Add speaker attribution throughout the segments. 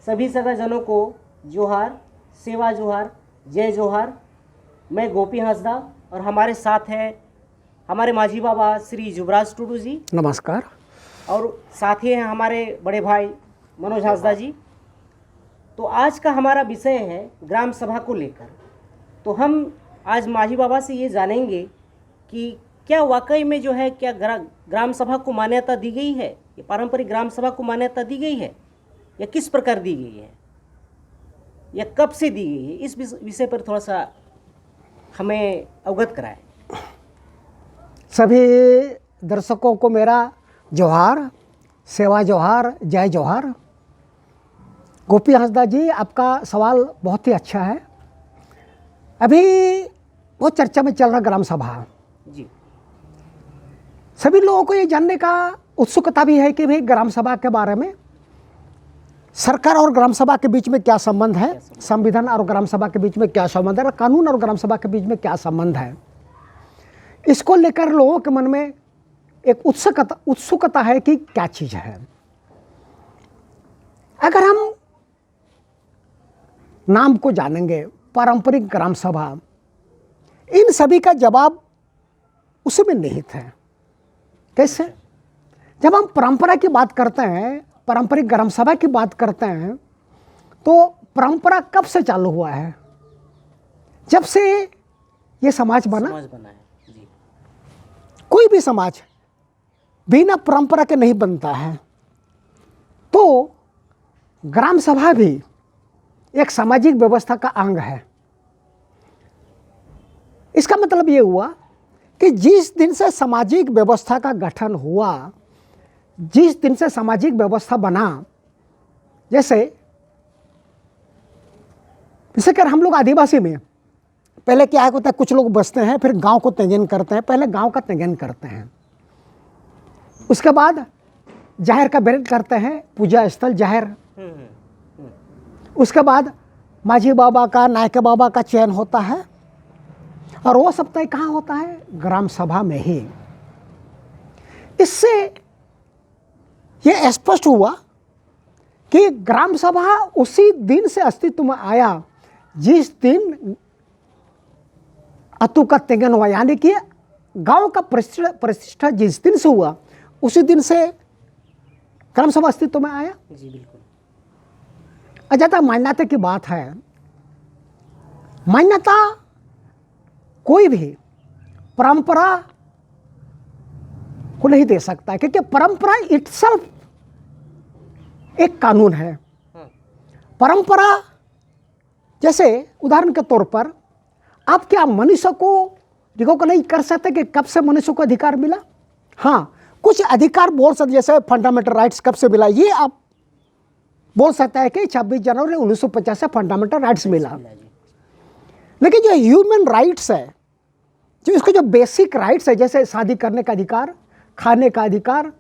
Speaker 1: सभी सगाजनों को जोहार, सेवा जोहार, जय जोहार। मैं गोपी हांसदा और हमारे साथ हैं हमारे माझी बाबा श्री युवराज टुडू जी,
Speaker 2: नमस्कार।
Speaker 1: और साथ ही हैं हमारे बड़े भाई मनोज हांसदा जी। तो आज का हमारा विषय है ग्राम सभा को लेकर। तो हम आज माझी बाबा से ये जानेंगे कि क्या वाकई में जो है क्या ग्राम सभा को मान्यता दी गई है, ये पारंपरिक ग्राम सभा को मान्यता दी गई है या किस प्रकार दी गई है या कब से दी गई है, इस विषय पर थोड़ा सा हमें अवगत कराएं।
Speaker 2: सभी दर्शकों को मेरा जोहार, सेवा जोहार, जय जोहार। गोपी हांसदा जी, आपका सवाल बहुत ही अच्छा है। अभी बहुत चर्चा में चल रहा ग्राम सभा
Speaker 1: जी।
Speaker 2: सभी लोगों को ये जानने का उत्सुकता भी है कि भाई ग्राम सभा के बारे में सरकार और ग्राम सभा के बीच में क्या संबंध है, संविधान और ग्राम सभा के बीच में क्या संबंध है, और कानून और ग्राम सभा के बीच में क्या संबंध है। इसको लेकर लोगों के मन में एक उत्सुकता है कि क्या चीज़ है। अगर हम नाम को जानेंगे पारंपरिक ग्राम सभा, इन सभी का जवाब उसमें निहित है। कैसे? जब हम परंपरा की बात करते हैं, पारंपरिक ग्राम सभा की बात करते हैं, तो परंपरा कब से चालू हुआ है? जब से ये समाज बना
Speaker 1: है जी।
Speaker 2: कोई भी समाज बिना परंपरा के नहीं बनता है। तो ग्राम सभा भी एक सामाजिक व्यवस्था का अंग है। इसका मतलब ये हुआ कि जिस दिन से सामाजिक व्यवस्था का गठन हुआ, जिस दिन से सामाजिक व्यवस्था बना, जैसे कर हम लोग आदिवासी में पहले क्या होता है, कुछ लोग बसते हैं, फिर गांव को त्यजन करते हैं। पहले गांव का त्यजन करते हैं, उसके बाद जाहिर का विरोध करते हैं, पूजा स्थल जाहिर। उसके बाद माझी बाबा का, नायके बाबा का चयन होता है, और वो सब तय कहाँ होता है? ग्राम सभा में ही। इससे ये स्पष्ट हुआ कि ग्राम सभा उसी दिन से अस्तित्व में आया जिस दिन अतु का त्यजन हुआ, यानी कि गांव का प्रतिष्ठा जिस दिन से हुआ उसी दिन से ग्राम सभा अस्तित्व में आया।
Speaker 1: जी बिल्कुल।
Speaker 2: अजता मान्यता की बात है। मान्यता कोई भी परंपरा को नहीं दे सकता है, क्योंकि परंपरा इटसेल्फ एक कानून है। परंपरा जैसे उदाहरण के तौर पर आप क्या मनुष्य को रिकॉग्नाइज कर सकते कि कब से मनुष्य को अधिकार मिला? हाँ, कुछ अधिकार बोल सकते, जैसे फंडामेंटल राइट्स कब से मिला, ये आप बोल सकता है कि 26 जनवरी 1950 से फंडामेंटल राइट्स मिला। लेकिन जो ह्यूमन राइट्स है, जो इसको जो बेसिक राइट्स है, जैसे शादी करने का अधिकार, खाने का अधिकार,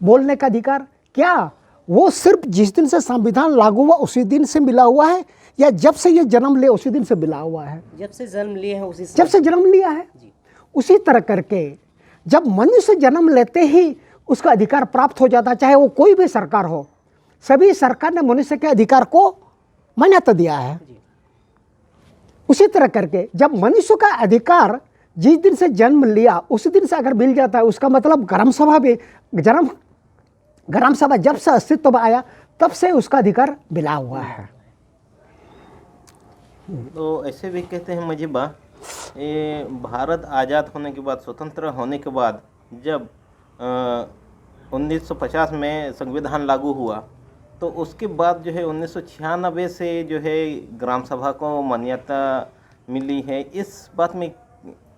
Speaker 2: बोलने का अधिकार, क्या वो सिर्फ जिस दिन से संविधान लागू हुआ उसी दिन से मिला हुआ है, या जब से ये जन्म लिया उसी दिन से मिला हुआ है?
Speaker 1: जब से जन्म लिए हैं उसी
Speaker 2: जब से जन्म लिया है। उसी तरह करके जब मनुष्य जन्म लेते ही उसका अधिकार प्राप्त हो जाता, चाहे वो कोई भी सरकार हो, सभी सरकार ने मनुष्य के अधिकार को मान्यता दिया है। उसी तरह करके जब मनुष्य का अधिकार जिस दिन से जन्म लिया उसी दिन से अगर मिल जाता है, उसका मतलब ग्राम सभा भी ग्राम सभा जब से अस्तित्व में आया तब से उसका अधिकार मिला हुआ है।
Speaker 3: तो ऐसे भी कहते हैं मजीबा, ये भारत आज़ाद होने के बाद, स्वतंत्र होने के बाद, जब 1950 में संविधान लागू हुआ, तो उसके बाद जो है 1996 से जो है ग्राम सभा को मान्यता मिली है। इस बात में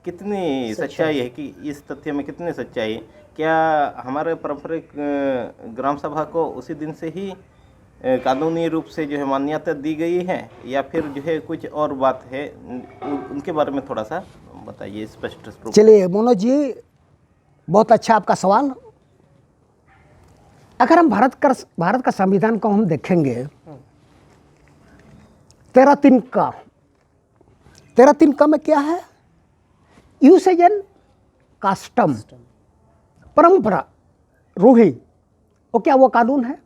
Speaker 3: कितनी सच्चाई है, कि इस तथ्य में कितनी सच्चाई है? क्या हमारे पारंपरिक ग्राम सभा को उसी दिन से ही कानूनी रूप से जो है मान्यता दी गई है, या फिर जो है कुछ और बात है? उनके बारे में थोड़ा सा बताइए स्पष्ट रूप।
Speaker 2: चलिए मनोज जी, बहुत अच्छा आपका सवाल। अगर हम भारत का संविधान को हम देखेंगे, 13(3) का में क्या है? यूसेज एंड कस्टम, परंपरा, रूढ़ी, वो क्या वो कानून है।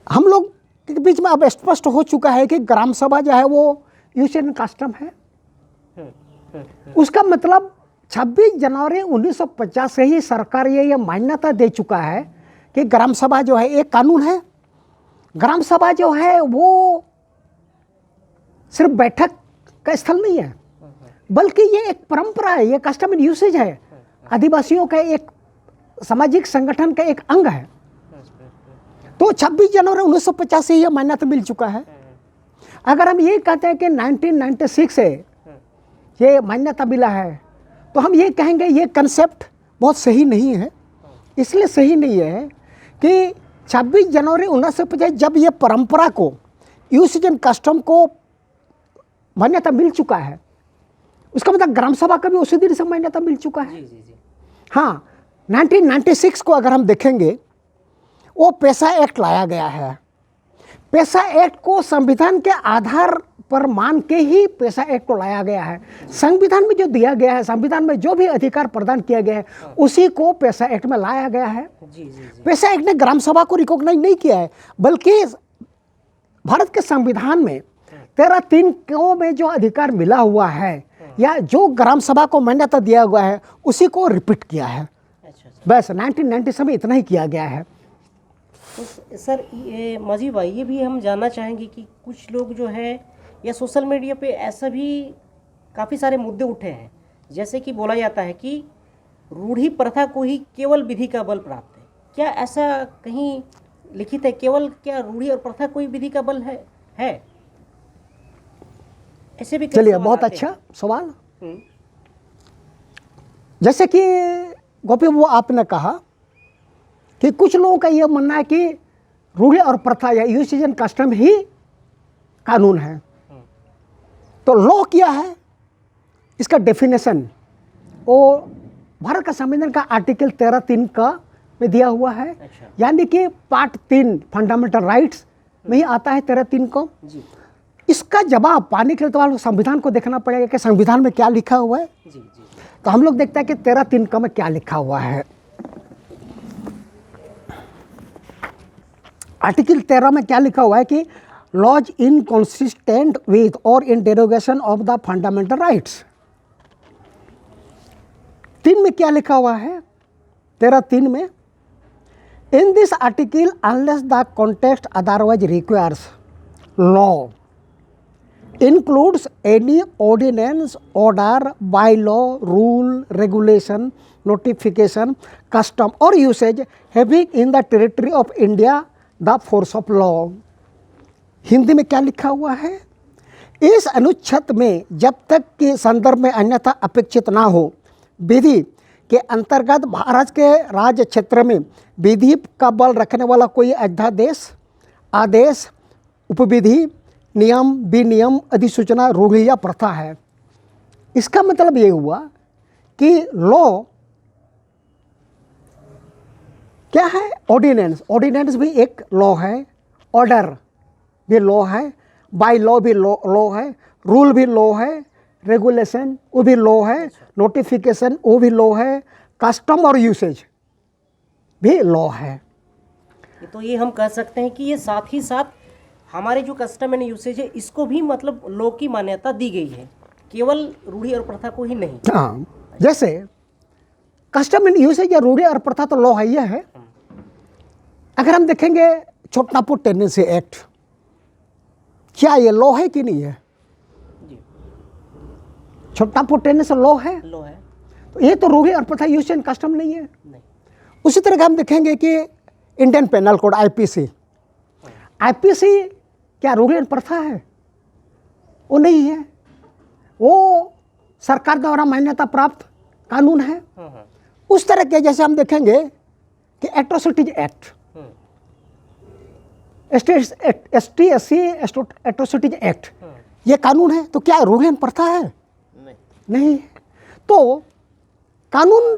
Speaker 2: हम लोग क्योंकि बीच में अब स्पष्ट हो चुका है कि ग्राम सभा जो है वो यूज एंड कस्टम है। उसका मतलब 26 जनवरी 1950 से ही सरकार ये मान्यता दे चुका है कि ग्राम सभा जो है एक कानून है। ग्राम सभा जो है वो सिर्फ बैठक का स्थल नहीं है, बल्कि ये एक परंपरा है, ये कस्टम एंड यूसेज है, आदिवासियों का एक सामाजिक संगठन का एक अंग है। तो 26 जनवरी 1950 से यह मान्यता मिल चुका है। अगर हम ये कहते हैं कि 1996 से ये मान्यता मिला है, तो हम ये कहेंगे ये कंसेप्ट बहुत सही नहीं है। इसलिए सही नहीं है कि 26 जनवरी 1950 जब ये परंपरा को, यूसेज एंड कस्टम को मान्यता मिल चुका है, उसका मतलब ग्राम सभा का भी उसी दिन से मान्यता मिल चुका है। हाँ, 1996 को अगर हम देखेंगे, वो पेशा एक्ट लाया गया है। पेशा एक्ट को संविधान के आधार पर मान के ही पेशा एक्ट को लाया गया है। संविधान में जो दिया गया है, संविधान में जो भी अधिकार प्रदान किया गया है, उसी को पेशा एक्ट में लाया गया है। पेशा एक्ट ने ग्राम सभा को रिकॉग्नाइज नहीं किया है, बल्कि भारत के संविधान में 13(3) को में जो अधिकार मिला हुआ है या जो ग्राम सभा को मान्यता दिया हुआ है, उसी को रिपीट किया है। बस 1997 में इतना ही किया गया है।
Speaker 1: तो सर ये माजी भाई, ये भी हम जानना चाहेंगे कि कुछ लोग जो है या सोशल मीडिया पे ऐसा भी काफ़ी सारे मुद्दे उठे हैं, जैसे कि बोला जाता है कि रूढ़ी प्रथा को ही केवल विधि का बल प्राप्त है। क्या ऐसा कहीं लिखित है? केवल क्या रूढ़ी और प्रथा कोई विधि का बल है? ऐसे भी
Speaker 2: चलिए, बहुत अच्छा सवाल। जैसे कि गोपी वो आपने कहा कि कुछ लोगों का यह मानना है कि रूढ़ी और प्रथा या यूसेज एंड कस्टम ही कानून है। तो लॉ क्या है, इसका डेफिनेशन वो भारत का संविधान का आर्टिकल 13(3) का में दिया हुआ है। यानी कि पार्ट 3 फंडामेंटल राइट्स में ही आता है 13(3) को। इसका जवाब पाने के लिए तो संविधान को देखना पड़ेगा कि संविधान में क्या लिखा हुआ है। तो हम लोग देखते हैं कि 13(3) का में क्या लिखा हुआ है। आर्टिकल 13 में क्या लिखा हुआ है कि laws inconsistent with or in derogation of the fundamental rights. 3 में क्या लिखा हुआ है? 13(3) में, in this article unless the context otherwise requires law includes any ordinance, order, bylaw, rule, regulation, notification, custom or usage having in the territory of India the force of law। Hindi में क्या लिखा हुआ है? इस अनुच्छेद में जब तक कि संदर्भ में अन्यथा अपेक्षित ना हो, विधि के अंतर्गत भारत के राज्य क्षेत्र में विधि का बल रखने वाला कोई अध्यादेश, आदेश, उपविधि, नियम, विनियम, अधिसूचना, रूढ़ी या प्रथा है। इसका मतलब ये हुआ कि लॉ क्या है? ऑर्डिनेंस। ऑर्डिनेंस भी एक लॉ है, ऑर्डर भी लॉ है, बाय लॉ भी लॉ है, रूल भी लॉ है, रेगुलेशन वो भी लॉ है, नोटिफिकेशन वो भी लॉ है, कस्टम और यूसेज भी लॉ है।
Speaker 1: तो ये हम कह सकते हैं कि ये साथ ही साथ हमारे जो कस्टम एंड यूसेज है, इसको भी मतलब लॉ की मान्यता दी गई है, केवल रूढ़ी और प्रथा को ही नहीं।
Speaker 2: हाँ, जैसे कस्टम एंड यूसेज या रूढ़ी और प्रथा तो लॉ है, ये है। अगर हम देखेंगे छोटानागपुर टेनेंसी एक्ट, क्या ये लॉ है कि नहीं है? छोटानागपुर टेनेंसी लॉ है।
Speaker 1: लॉ है।
Speaker 2: तो ये तो रूढ़ी और प्रथा, यूसेज एंड कस्टम नहीं है।
Speaker 1: नहीं।
Speaker 2: उसी तरह का हम देखेंगे कि इंडियन पेनल कोड आईपीसी क्या रूढ़ी और प्रथा है? वो नहीं है, वो सरकार द्वारा मान्यता प्राप्त कानून है। उस तरह के जैसे हम देखेंगे कि atrocities act, ST/SC atrocities act, ये कानून है। तो क्या रूढ़ी और प्रथा है? नहीं। तो कानून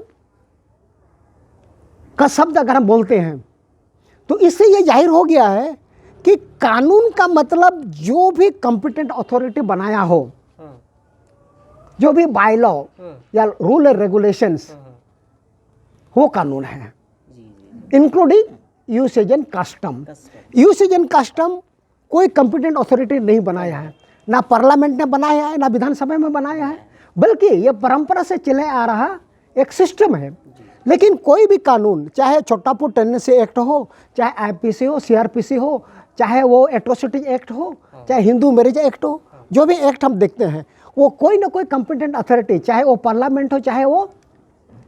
Speaker 2: का शब्द अगर हम बोलते हैं तो इससे ये जाहिर हो गया है कि कानून का मतलब जो भी कॉम्पिटेंट अथॉरिटी बनाया हो, जो भी बाय लॉ या रूल एंड रेगुलेशंस, वो कानून है, including usage and custom. Usage and custom कोई कॉम्पिटेंट अथॉरिटी नहीं बनाया है, ना पार्लियामेंट ने बनाया है, ना विधानसभा में बनाया है, बल्कि ये परंपरा से चले आ रहा एक सिस्टम है। लेकिन कोई भी कानून, चाहे छोटापुर टेनेंसी एक्ट हो, चाहे आईपीसी हो, सीआरपीसी हो, चाहे वो एट्रोसिटी एक्ट हो, चाहे हिंदू मैरिज एक्ट हो, जो भी एक्ट हम देखते हैं वो कोई ना कोई कॉम्पिटेंट अथॉरिटी, चाहे वो पार्लियामेंट हो चाहे वो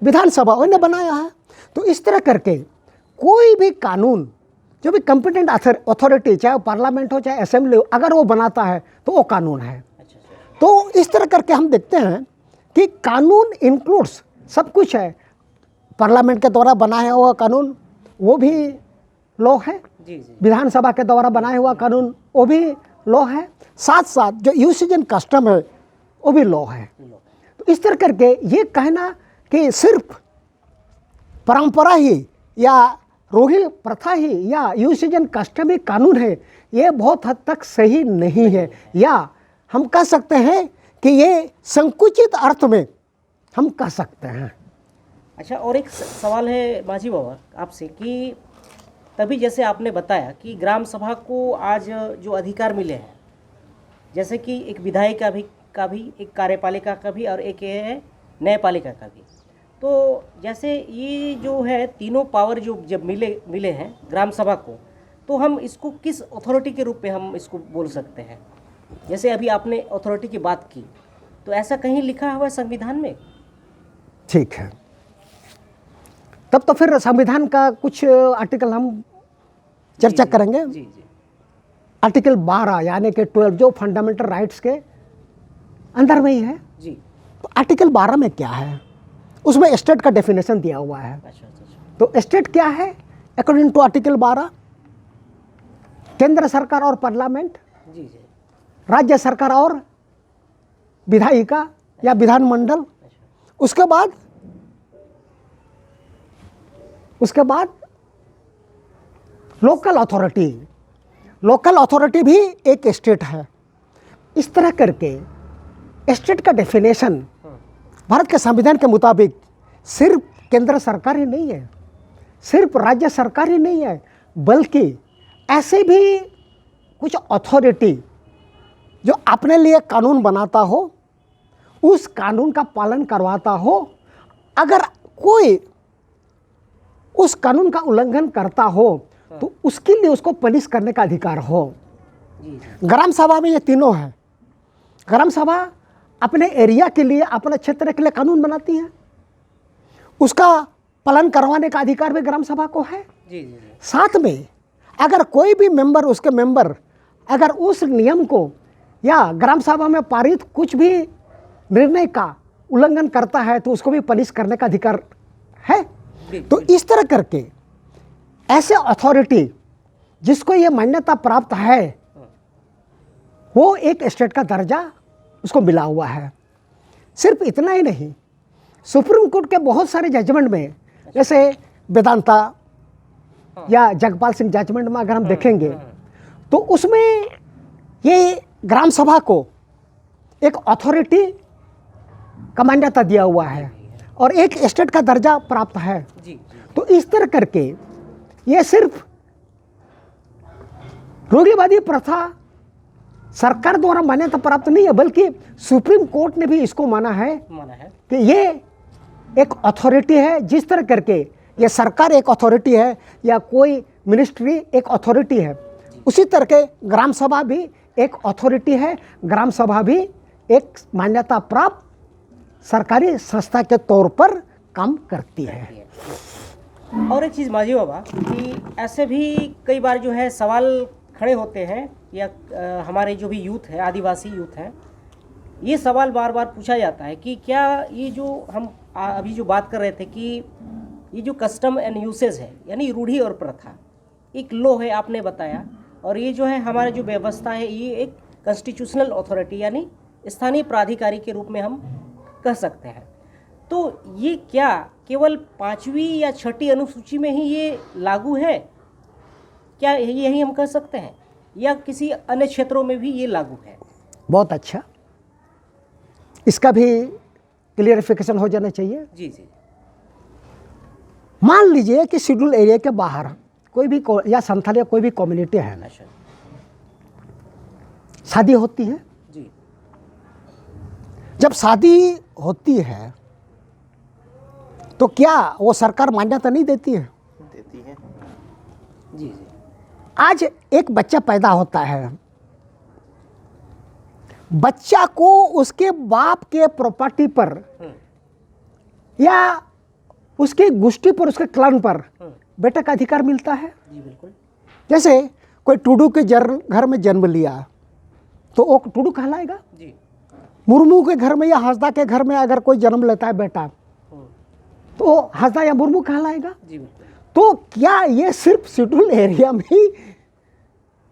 Speaker 2: विधानसभा, उन्हें बनाया है। तो इस तरह करके कोई भी कानून जो भी कॉम्पिटेंट अथॉरिटी, चाहे वो पार्लियामेंट हो चाहे असेंबली हो, अगर वो बनाता है तो वो कानून है। तो इस तरह करके हम देखते हैं कि कानून इंक्लूड्स सब कुछ है। पार्लियामेंट के द्वारा बनाया हुआ कानून वो भी लॉ है, विधानसभा के द्वारा बनाया हुआ कानून वो भी लॉ है, साथ साथ जो यूसेज एंड कस्टम है वो भी लॉ है। तो इस तरह करके ये कहना कि सिर्फ परंपरा ही या रूढ़ी प्रथा ही या यूसेज एंड कस्टम ही कानून है, ये बहुत हद तक सही नहीं है, या हम कह सकते हैं कि ये संकुचित अर्थ में हम कह सकते हैं।
Speaker 1: अच्छा, और एक सवाल है माझी बाबा आपसे कि तभी जैसे आपने बताया कि ग्राम सभा को आज जो अधिकार मिले हैं, जैसे कि एक विधायिका का भी एक कार्यपालिका का भी और एक है न्यायपालिका का भी, तो जैसे ये जो है तीनों पावर जो जब मिले हैं ग्राम सभा को, तो हम इसको किस अथॉरिटी के रूप में हम इसको बोल सकते हैं? जैसे अभी आपने अथॉरिटी की बात की, तो ऐसा कहीं लिखा हुआ है संविधान में?
Speaker 2: ठीक है, तब तो फिर संविधान का कुछ आर्टिकल हम चर्चा करेंगे।
Speaker 1: जी जी।
Speaker 2: आर्टिकल 12 यानी कि 12 जो फंडामेंटल राइट्स के अंदर में ही है
Speaker 1: जी।
Speaker 2: तो आर्टिकल 12 में क्या है, उसमें स्टेट का डेफिनेशन दिया हुआ है।
Speaker 1: अच्छा अच्छा अच्छा।
Speaker 2: तो स्टेट क्या है अकॉर्डिंग टू आर्टिकल 12? केंद्र सरकार और पार्लियामेंट,
Speaker 1: जी जी।
Speaker 2: राज्य सरकार और विधायिका या विधानमंडल, उसके बाद लोकल अथॉरिटी। लोकल अथॉरिटी भी एक स्टेट है। इस तरह करके स्टेट का डेफिनेशन भारत के संविधान के मुताबिक सिर्फ केंद्र सरकार ही नहीं है, सिर्फ राज्य सरकार ही नहीं है, बल्कि ऐसे भी कुछ अथॉरिटी जो अपने लिए कानून बनाता हो, उस कानून का पालन करवाता हो, अगर कोई उस कानून का उल्लंघन करता हो तो उसके लिए उसको पनिश करने का अधिकार हो। ग्राम सभा में ये तीनों है। ग्राम सभा अपने एरिया के लिए, अपने क्षेत्र के लिए कानून बनाती है, उसका पालन करवाने का अधिकार भी ग्राम सभा को है।
Speaker 1: जी जी।
Speaker 2: साथ में अगर कोई भी मेंबर, उसके मेंबर अगर उस नियम को या ग्राम सभा में पारित कुछ भी निर्णय का उल्लंघन करता है तो उसको भी पनिश करने का अधिकार है। तो इस तरह करके ऐसे अथॉरिटी जिसको ये मान्यता प्राप्त है वो एक स्टेट का दर्जा उसको मिला हुआ है। सिर्फ इतना ही नहीं, सुप्रीम कोर्ट के बहुत सारे जजमेंट में, जैसे वेदांता या जगपाल सिंह जजमेंट में अगर हम देखेंगे तो उसमें ये ग्राम सभा को एक अथॉरिटी का मान्यता दिया हुआ है और एक स्टेट का दर्जा प्राप्त है।
Speaker 1: जी।
Speaker 2: तो इस तरह करके ये सिर्फ रूढ़िवादी प्रथा सरकार द्वारा मान्यता प्राप्त नहीं है, बल्कि सुप्रीम कोर्ट ने भी इसको माना है कि ये एक अथॉरिटी है। जिस तरह करके ये सरकार एक अथॉरिटी है या कोई मिनिस्ट्री एक अथॉरिटी है, उसी तरह के ग्राम सभा भी एक अथॉरिटी है। ग्राम सभा भी एक मान्यता प्राप्त सरकारी संस्था के तौर पर काम करती है।
Speaker 1: और एक चीज़ माझी बाबा कि ऐसे भी कई बार जो है सवाल खड़े होते हैं, या हमारे जो भी यूथ है, आदिवासी यूथ है, ये सवाल बार बार पूछा जाता है कि क्या ये जो हम अभी जो बात कर रहे थे कि ये जो कस्टम एंड यूसेज है, यानी रूढ़ी और प्रथा, एक लॉ है आपने बताया, और ये जो है हमारा जो व्यवस्था है ये एक कॉन्स्टिट्यूशनल अथॉरिटी यानी स्थानीय प्राधिकारी के रूप में हम कह सकते हैं। तो ये क्या केवल 5वीं या 6ठी अनुसूची में ही ये लागू है, क्या यही हम कह सकते हैं, या किसी अन्य क्षेत्रों में भी ये लागू है?
Speaker 2: बहुत अच्छा, इसका भी क्लियरिफिकेशन हो जाना चाहिए।
Speaker 1: जी जी।
Speaker 2: मान लीजिए कि शेड्यूल एरिया के बाहर कोई भी या संथाल या कोई भी कम्युनिटी है, शादी होती है।
Speaker 1: जी
Speaker 2: जब शादी होती है तो क्या वो सरकार मान्यता नहीं देती है?
Speaker 3: देती है।
Speaker 1: जी जी
Speaker 2: आज एक बच्चा पैदा होता है, बच्चा को उसके बाप के प्रॉपर्टी पर या उसके गोष्ठी पर, उसके क्लन पर बेटा का अधिकार मिलता है।
Speaker 1: जी बिल्कुल।
Speaker 2: जैसे कोई टुडू के घर में जन्म लिया तो वो टुडू कहलाएगा।
Speaker 1: जी
Speaker 2: मुर्मू के घर में या हंसदा के घर में अगर कोई जन्म लेता है बेटा तो वो हंसदा या मुर्मू कहलाएगा।
Speaker 1: जी बिल्कुल।
Speaker 2: तो क्या ये सिर्फ शेड्यूल एरिया में ही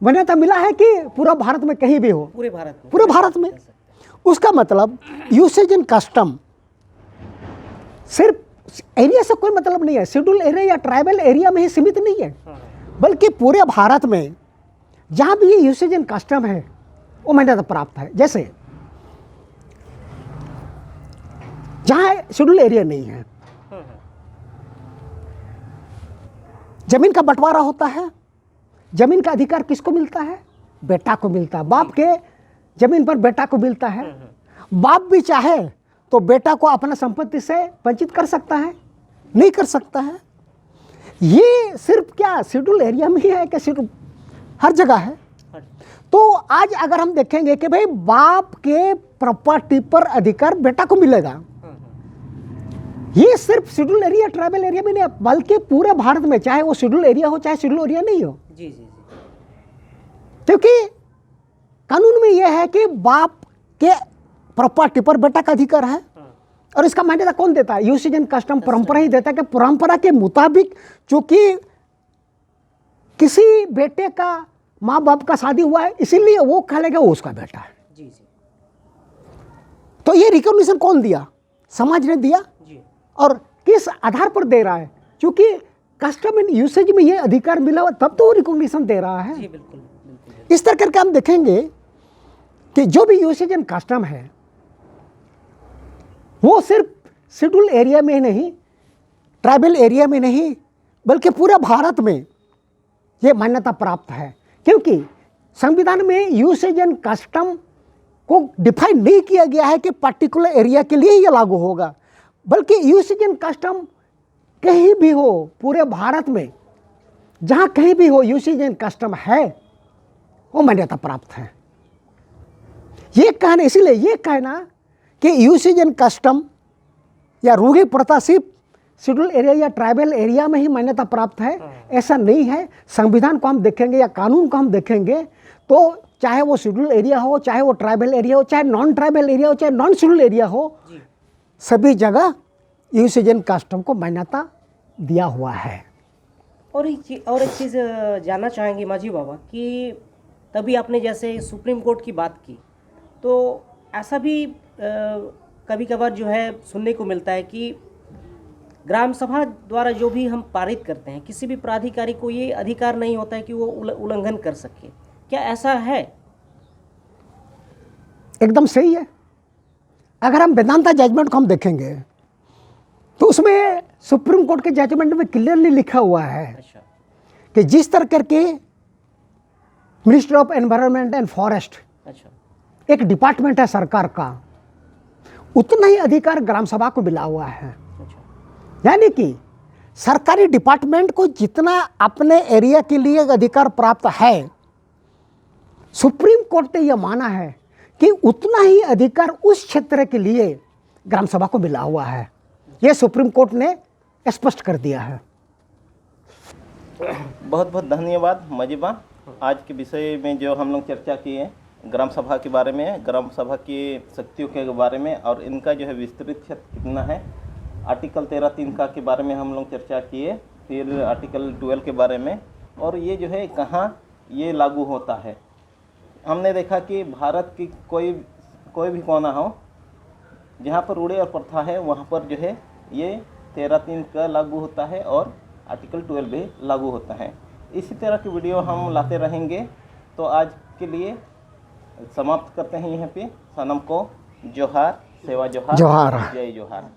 Speaker 2: मान्यता मिला है कि पूरा भारत में कहीं भी हो?
Speaker 1: पूरे भारत में।
Speaker 2: पूरे भारत में। उसका मतलब यूसेज एंड कस्टम सिर्फ एरिया से कोई मतलब नहीं है, शेड्यूल एरिया या ट्राइबल एरिया में ही सीमित नहीं है, बल्कि पूरे भारत में जहाँ भी ये यूसेज एंड कस्टम है वो मान्यता प्राप्त है। जैसे जहाँ शेड्यूल एरिया नहीं है, जमीन का बंटवारा होता है, जमीन का अधिकार किसको मिलता है? बेटा को मिलता है। बाप के जमीन पर बेटा को मिलता है। बाप भी चाहे तो बेटा को अपना संपत्ति से वंचित कर सकता है? नहीं कर सकता है। ये सिर्फ क्या शेड्यूल एरिया में ही है कि शेड्यूल हर जगह है? तो आज अगर हम देखेंगे कि भाई बाप के प्रॉपर्टी पर अधिकार बेटा को मिलेगा, ये सिर्फ शेड्यूल एरिया ट्राइबल एरिया में नहीं, बल्कि पूरे भारत में, चाहे वो शेड्यूल एरिया हो चाहे शेड्यूल एरिया नहीं हो।
Speaker 1: जी जी जी
Speaker 2: क्योंकि कानून में यह है कि बाप के प्रॉपर्टी पर बेटा का अधिकार है। और इसका मान्यता कौन देता है? यूसेज एंड कस्टम, परंपरा ही देता है कि परंपरा के मुताबिक चूंकि किसी बेटे का माँ बाप का शादी हुआ है इसीलिए वो कहलेगा वो उसका बेटा है।
Speaker 1: जी जी
Speaker 2: तो ये रिकॉग्निशन कौन दिया? समाज ने दिया।
Speaker 1: जी
Speaker 2: और किस आधार पर दे रहा है? क्योंकि कस्टम एंड यूसेज में ये अधिकार मिला हुआ तब तो वो रिकॉग्निशन दे रहा है।
Speaker 1: जी बिल्कुल बिल्कुल।
Speaker 2: इस तरह करके हम देखेंगे कि जो भी यूसेज एंड कस्टम है वो सिर्फ शेड्यूल एरिया में नहीं, ट्राइबल एरिया में नहीं, बल्कि पूरे भारत में ये मान्यता प्राप्त है। क्योंकि संविधान में यूसेज एंड कस्टम को डिफाइन नहीं किया गया है कि पर्टिकुलर एरिया के लिए ये लागू होगा, बल्कि यूसेज एंड कस्टम कहीं भी हो पूरे भारत में, जहाँ कहीं भी हो यूसेज एंड कस्टम है वो मान्यता प्राप्त है। ये कहना, इसीलिए ये कहना कि यूसेज एंड कस्टम या रूढ़ी प्रथा सिर्फ शेड्यूल एरिया या ट्राइबल एरिया में ही मान्यता प्राप्त है, ऐसा नहीं है। संविधान को हम देखेंगे या कानून को हम देखेंगे तो चाहे वो शेड्यूल एरिया हो, चाहे वो ट्राइबल एरिया हो, चाहे नॉन ट्राइबल एरिया हो, चाहे नॉन शेड्यूल एरिया हो, सभी जगह यूसेज एंड कस्टम को मान्यता दिया हुआ है।
Speaker 1: और एक चीज़ जानना चाहेंगे माझी बाबा कि तभी आपने जैसे सुप्रीम कोर्ट की बात की, तो ऐसा भी कभी कभार जो है सुनने को मिलता है कि ग्राम सभा द्वारा जो भी हम पारित करते हैं किसी भी प्राधिकारी को ये अधिकार नहीं होता है कि वो उल्लंघन कर सके। क्या ऐसा है?
Speaker 2: एकदम सही है। अगर हम वेदांता जजमेंट को हम देखेंगे तो उसमें सुप्रीम कोर्ट के जजमेंट में क्लियरली लिखा हुआ है
Speaker 1: अच्छा
Speaker 2: कि जिस तरह करके ministry of environment and forest
Speaker 1: अच्छा
Speaker 2: एक डिपार्टमेंट है सरकार का, उतना ही अधिकार ग्राम सभा को मिला हुआ है।
Speaker 1: अच्छा
Speaker 2: यानी कि सरकारी डिपार्टमेंट को जितना अपने एरिया के लिए अधिकार प्राप्त है, सुप्रीम कोर्ट ने यह माना है कि उतना ही अधिकार उस क्षेत्र के लिए ग्राम सभा को मिला हुआ है। यह सुप्रीम कोर्ट ने स्पष्ट कर दिया है।
Speaker 3: बहुत बहुत धन्यवाद मजीबा। आज के विषय में जो हम लोग चर्चा किए ग्राम सभा के बारे में, ग्राम सभा की शक्तियों के बारे में और इनका जो है विस्तृत क्षेत्र कितना है, आर्टिकल 13(3) का के बारे में हम लोग चर्चा किए, फिर आर्टिकल 12 के बारे में, और ये जो है कहाँ ये लागू होता है। हमने देखा कि भारत की कोई भी कोना हो जहाँ पर रूढ़ी और प्रथा है वहाँ पर जो है ये 13(3) का लागू होता है और आर्टिकल 12 भी लागू होता है। इसी तरह की वीडियो हम लाते रहेंगे। तो आज के लिए समाप्त करते हैं यहाँ पे। सनम को जोहार, सेवा जोहार,
Speaker 2: जोहार।
Speaker 3: जय जोहार।